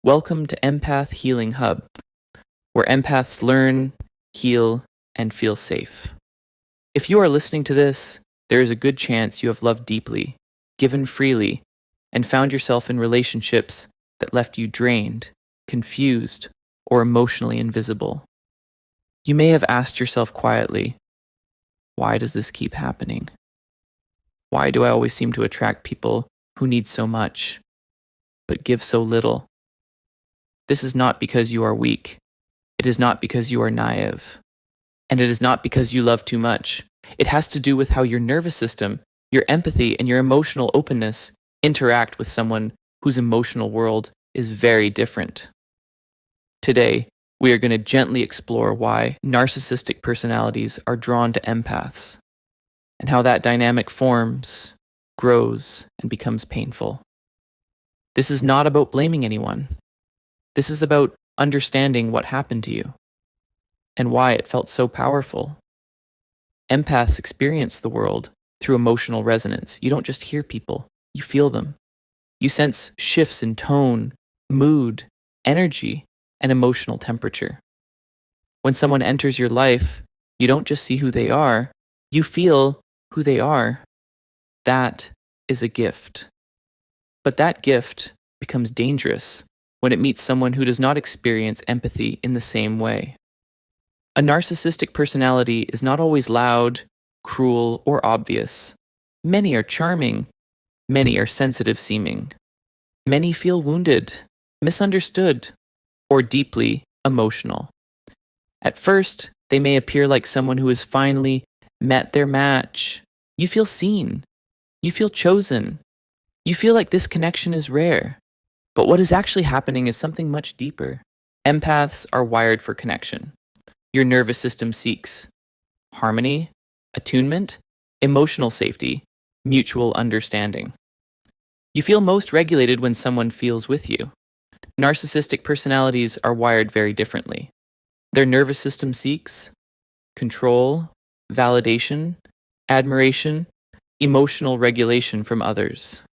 Welcome to Empath Healing Hub, where empaths learn, heal, and feel safe. If you are listening to this, there is a good chance you have loved deeply, given freely, and found yourself in relationships that left you drained, confused, or emotionally invisible. You may have asked yourself quietly, why does this keep happening? Why do I always seem to attract people who need so much, but give so little? This is not because you are weak. It is not because you are naive. And it is not because you love too much. It has to do with how your nervous system, your empathy, and your emotional openness interact with someone whose emotional world is very different. Today, we are going to gently explore why narcissistic personalities are drawn to empaths, and how that dynamic forms, grows, and becomes painful. This is not about blaming anyone. This is about understanding what happened to you and why it felt so powerful. Empaths experience the world through emotional resonance. You don't just hear people, you feel them. You sense shifts in tone, mood, energy, and emotional temperature. When someone enters your life, you don't just see who they are, you feel who they are. That is a gift. But that gift becomes dangerous when it meets someone who does not experience empathy in the same way. A narcissistic personality is not always loud, cruel, or obvious. Many are charming. Many are sensitive seeming. Many feel wounded, misunderstood, or deeply emotional. At first, they may appear like someone who has finally met their match. You feel seen. You feel chosen. You feel like this connection is rare. But what is actually happening is something much deeper. Empaths are wired for connection. Your nervous system seeks harmony, attunement, emotional safety, mutual understanding. You feel most regulated when someone feels with you. Narcissistic personalities are wired very differently. Their nervous system seeks control, validation, admiration, emotional regulation from others.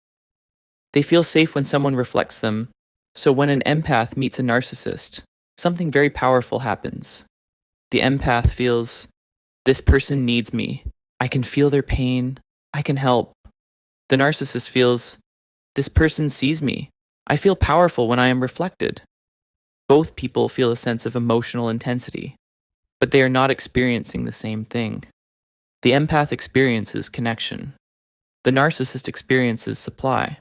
They feel safe when someone reflects them, so when an empath meets a narcissist, something very powerful happens. The empath feels, this person needs me. I can feel their pain. I can help. The narcissist feels, this person sees me. I feel powerful when I am reflected. Both people feel a sense of emotional intensity, but they are not experiencing the same thing. The empath experiences connection. The narcissist experiences supply.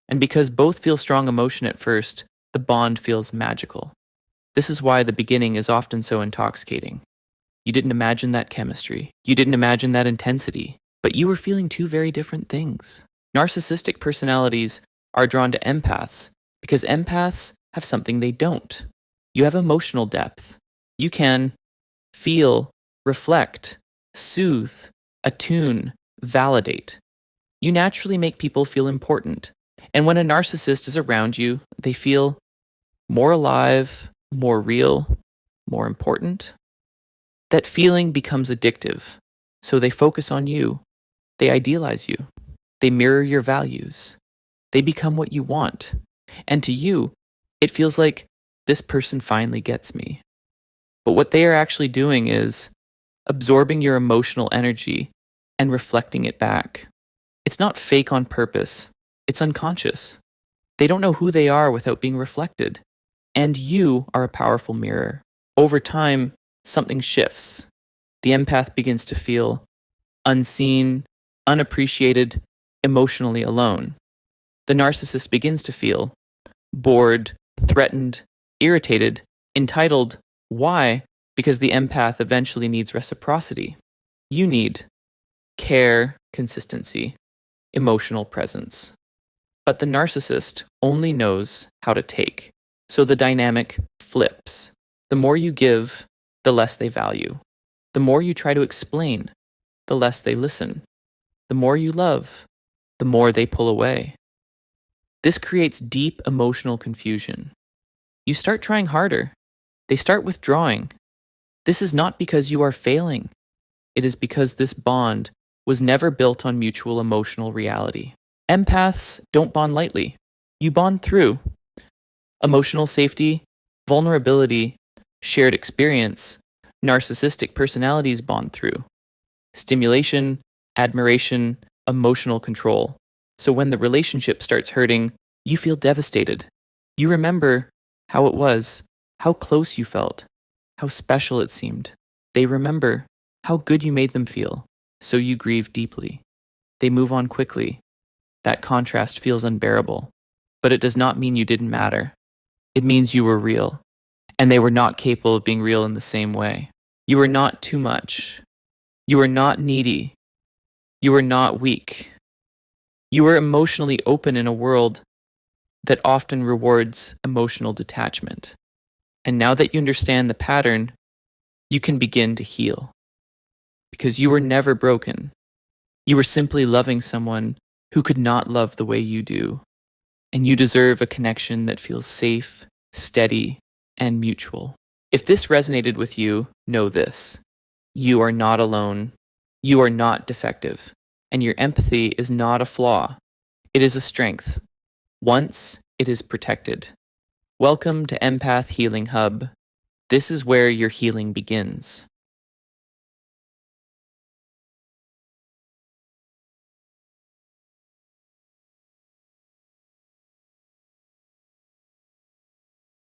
And because both feel strong emotion at first, the bond feels magical. This is why the beginning is often so intoxicating. You didn't imagine that chemistry. You didn't imagine that intensity. But you were feeling two very different things. Narcissistic personalities are drawn to empaths because empaths have something they don't. You have emotional depth. You can feel, reflect, soothe, attune, validate. You naturally make people feel important. And when a narcissist is around you, they feel more alive, more real, more important. That feeling becomes addictive, so they focus on you. They idealize you. They mirror your values. They become what you want. And to you, it feels like this person finally gets me. But what they are actually doing is absorbing your emotional energy and reflecting it back. It's not fake on purpose. It's unconscious. They don't know who they are without being reflected. And you are a powerful mirror. Over time, something shifts. The empath begins to feel unseen, unappreciated, emotionally alone. The narcissist begins to feel bored, threatened, irritated, entitled. Why? Because the empath eventually needs reciprocity. You need care, consistency, emotional presence. But the narcissist only knows how to take. So the dynamic flips. The more you give, the less they value. The more you try to explain, the less they listen. The more you love, the more they pull away. This creates deep emotional confusion. You start trying harder. They start withdrawing. This is not because you are failing. It is because this bond was never built on mutual emotional reality. Empaths don't bond lightly. You bond through Emotional safety, vulnerability, shared experience, narcissistic personalities bond through. Stimulation, admiration, emotional control. So when the relationship starts hurting, you feel devastated. You remember how it was, how close you felt, how special it seemed. They remember how good you made them feel, so you grieve deeply. They move on quickly. That contrast feels unbearable, but it does not mean you didn't matter. It means you were real, and they were not capable of being real in the same way. You were not too much. You were not needy. You were not weak. You were emotionally open in a world that often rewards emotional detachment. And now that you understand the pattern, you can begin to heal. Because you were never broken. You were simply loving someone who could not love the way you do. And you deserve a connection that feels safe, steady, and mutual. If this resonated with you, know this. You are not alone. You are not defective. And your empathy is not a flaw. It is a strength. Once it is protected. Welcome to Empath Healing Hub. This is where your healing begins.